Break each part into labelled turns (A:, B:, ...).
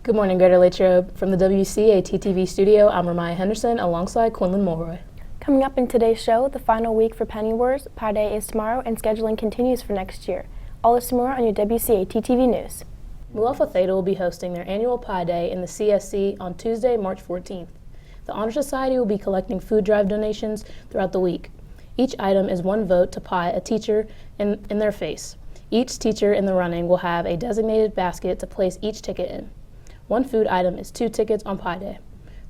A: Good morning, Greater Latrobe. From the WCAT-TV studio, I'm Ramaya Henderson alongside Quinlan Mulroy.
B: Coming up in today's show, the final week for Penny Wars, Pi Day is tomorrow, and scheduling continues for next year. All this tomorrow on your WCAT-TV News.
A: Mu Alpha Theta will be hosting their annual Pi Day in the CSC on Tuesday, March 14th. The Honor Society will be collecting food drive donations throughout the week. Each item is one vote to pie a teacher in their face. Each teacher in the running will have a designated basket to place each ticket in. One food item is 2 tickets on Pi Day.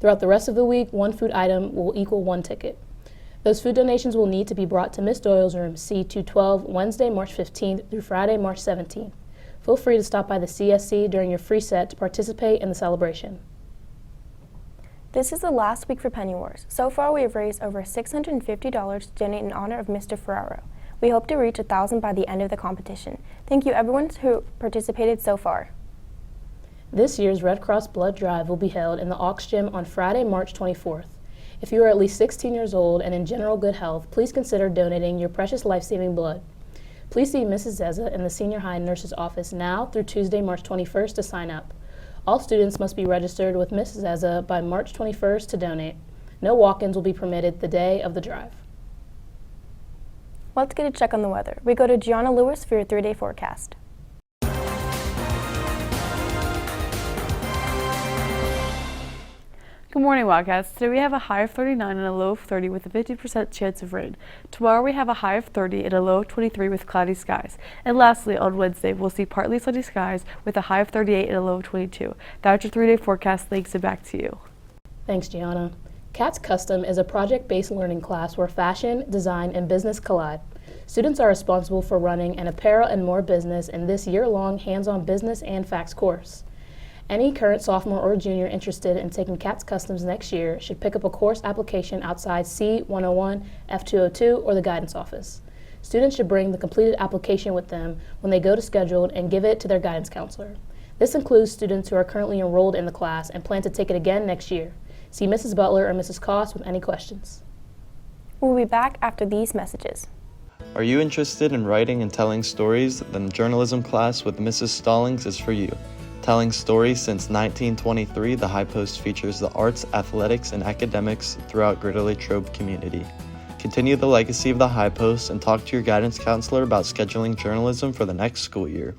A: Throughout the rest of the week, one food item will equal 1 ticket. Those food donations will need to be brought to Miss Doyle's room C212 Wednesday, March 15th through Friday, March 17th. Feel free to stop by the CSC during your free set to participate in the celebration.
B: This is the last week for Penny Wars. So far, we have raised over $650 to donate in honor of Mr. Ferraro. We hope to reach 1,000 by the end of the competition. Thank you everyone who participated so far.
A: This year's Red Cross Blood Drive will be held in the Aux Gym on Friday, March 24th. If you are at least 16 years old and in general good health, please consider donating your precious life-saving blood. Please see Mrs. Zeza in the Senior High Nurse's office now through Tuesday, March 21st to sign up. All students must be registered with Mrs. Zeza by March 21st to donate. No walk-ins will be permitted the day of the drive.
B: Let's get a check on the weather. We go to Gianna Lewis for your 3-day forecast.
C: Good morning, Wildcats. Today we have a high of 39 and a low of 30 with a 50% chance of rain. Tomorrow we have a high of 30 and a low of 23 with cloudy skies. And lastly, on Wednesday, we'll see partly sunny skies with a high of 38 and a low of 22. That's your 3-day forecast. Thanks, and back to you.
A: Thanks, Gianna. CATS Custom is a project-based learning class where fashion, design, and business collide. Students are responsible for running an apparel and more business in this year-long hands-on business and facts course. Any current sophomore or junior interested in taking CATS Customs next year should pick up a course application outside C101, F202, or the guidance office. Students should bring the completed application with them when they go to scheduled and give it to their guidance counselor. This includes students who are currently enrolled in the class and plan to take it again next year. See Mrs. Butler or Mrs. Koss with any questions.
B: We'll be back after these messages.
D: Are you interested in writing and telling stories? Then journalism class with Mrs. Stallings is for you. Telling stories since 1923, the High Post features the arts, athletics, and academics throughout Greater Latrobe community. Continue the legacy of the High Post and talk to your guidance counselor about scheduling journalism for the next school year.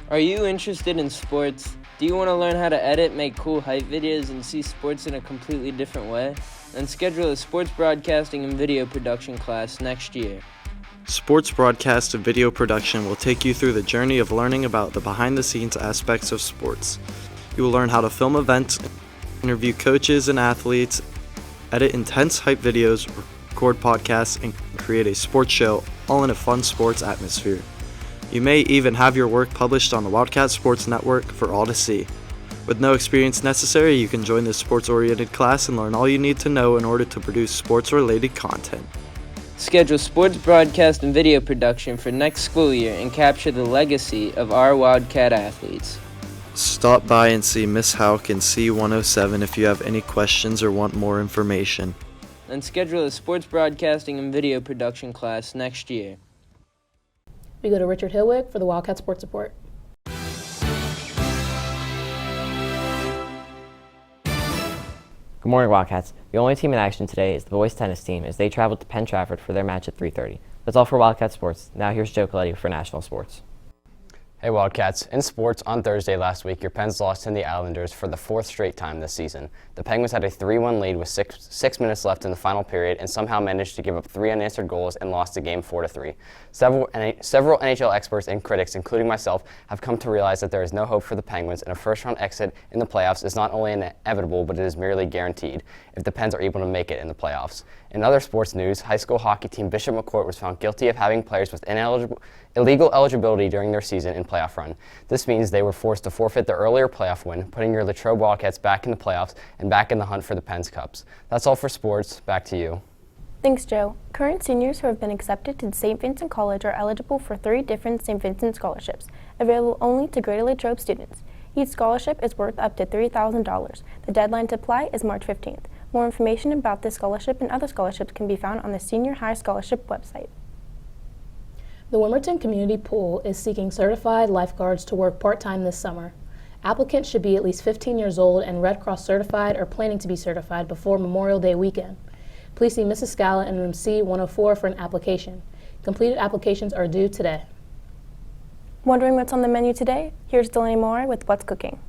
E: Are you interested in sports? Do you want to learn how to edit, make cool hype videos, and see sports in a completely different way? Then schedule a sports broadcasting and video production class next year.
D: Sports broadcast and video production will take you through the journey of learning about the behind-the-scenes aspects of sports. You will learn how to film events, interview coaches and athletes, edit intense hype videos, record podcasts, and create a sports show, all in a fun sports atmosphere. You may even have your work published on the Wildcat Sports Network for all to see. With no experience necessary, you can join this sports-oriented class and learn all you need to know in order to produce sports-related content.
E: Schedule sports broadcast and video production for next school year and capture the legacy of our Wildcat athletes.
D: Stop by and see Miss Hauk in C107 if you have any questions or want more information.
E: Then schedule a sports broadcasting and video production class next year.
A: We go to Richard Hilwick for the Wildcat Sports Report.
F: Good morning, Wildcats. The only team in action today is the boys tennis team as they traveled to Penn Trafford for their match at 3:30. That's all for Wildcat Sports. Now here's Joe Coletti for National Sports.
G: Hey Wildcats, in sports, on Thursday last week, your Pens lost to the Islanders for the fourth straight time this season. The Penguins had a 3-1 lead with six minutes left in the final period and somehow managed to give up 3 unanswered goals and lost the game 4-3. Several NHL experts and critics, including myself, have come to realize that there is no hope for the Penguins, and a first-round exit in the playoffs is not only inevitable, but it is merely guaranteed if the Pens are able to make it in the playoffs. In other sports news, high school hockey team Bishop McCourt was found guilty of having players with illegal eligibility during their season and playoff run. This means they were forced to forfeit their earlier playoff win, putting your Latrobe Wildcats back in the playoffs and back in the hunt for the Pens Cups. That's all for sports. Back to you.
B: Thanks, Joe. Current seniors who have been accepted to St. Vincent College are eligible for 3 different St. Vincent scholarships, available only to Greater Latrobe students. Each scholarship is worth up to $3,000. The deadline to apply is March 15th. More information about this scholarship and other scholarships can be found on the Senior High Scholarship website.
A: The Wilmerton Community Pool is seeking certified lifeguards to work part-time this summer. Applicants should be at least 15 years old and Red Cross certified or planning to be certified before Memorial Day weekend. Please see Mrs. Scala in room C104 for an application. Completed applications are due today.
B: Wondering what's on the menu today? Here's Delaney Moore with What's Cooking.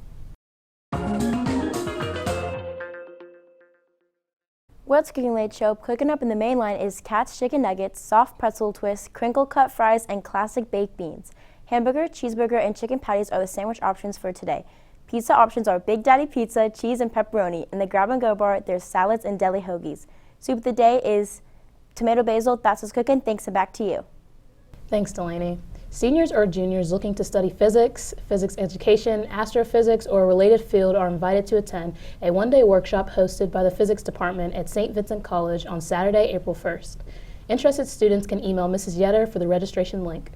B: What's Cooking Late Show? Cooking up in the main line is Kat's Chicken Nuggets, soft pretzel twists, crinkle cut fries, and classic baked beans. Hamburger, cheeseburger, and chicken patties are the sandwich options for today. Pizza options are Big Daddy Pizza, cheese, and pepperoni. In the grab-and-go bar, there's salads and deli hoagies. Soup of the day is tomato basil. That's what's cooking. Thanks, and back to you.
A: Thanks, Delaney. Seniors or juniors looking to study physics, physics education, astrophysics, or a related field are invited to attend a one-day workshop hosted by the physics department at St. Vincent College on Saturday, April 1st. Interested students can email Mrs. Yetter for the registration link.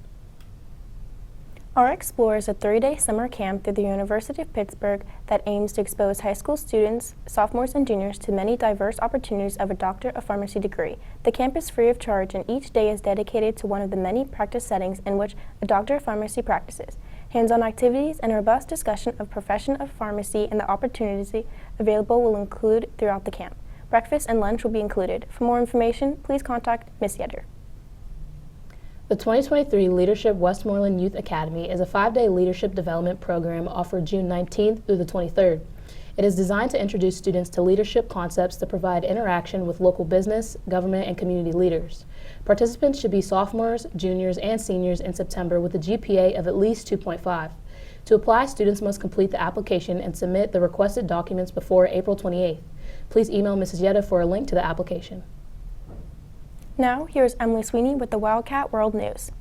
B: Our Explore is a 3-day summer camp through the University of Pittsburgh that aims to expose high school students, sophomores and juniors to many diverse opportunities of a Doctor of Pharmacy degree. The camp is free of charge and each day is dedicated to one of the many practice settings in which a Doctor of Pharmacy practices. Hands-on activities and a robust discussion of profession of pharmacy and the opportunities available will include throughout the camp. Breakfast and lunch will be included. For more information, please contact Ms. Yetter.
A: The 2023 Leadership Westmoreland Youth Academy is a 5-day leadership development program offered June 19th through the 23rd. It is designed to introduce students to leadership concepts that provide interaction with local business, government, and community leaders. Participants should be sophomores, juniors, and seniors in September with a GPA of at least 2.5. To apply, students must complete the application and submit the requested documents before April 28th. Please email Mrs. Yetta for a link to the application.
B: Now, here's Emily Sweeney with the Wildcat World News.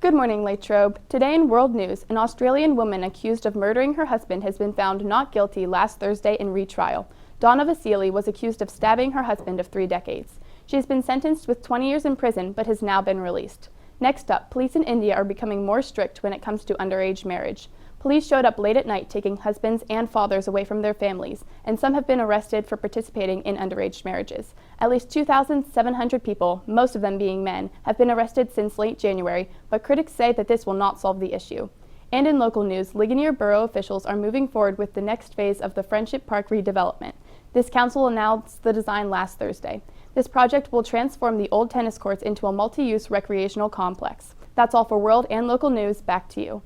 H: Good morning, Latrobe. Today in World News, an Australian woman accused of murdering her husband has been found not guilty last Thursday in retrial. Donna Vasili was accused of stabbing her husband of 3 decades. She has been sentenced with 20 years in prison but has now been released. Next up, police in India are becoming more strict when it comes to underage marriage. Police showed up late at night taking husbands and fathers away from their families, and some have been arrested for participating in underage marriages. At least 2,700 people, most of them being men, have been arrested since late January, but critics say that this will not solve the issue. And in local news, Ligonier Borough officials are moving forward with the next phase of the Friendship Park redevelopment. This council announced the design last Thursday. This project will transform the old tennis courts into a multi-use recreational complex. That's all for world and local news. Back to you.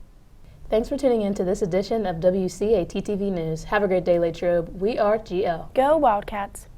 A: Thanks for tuning in to this edition of WCAT-TV News. Have a great day, Latrobe. We are GL.
B: Go Wildcats!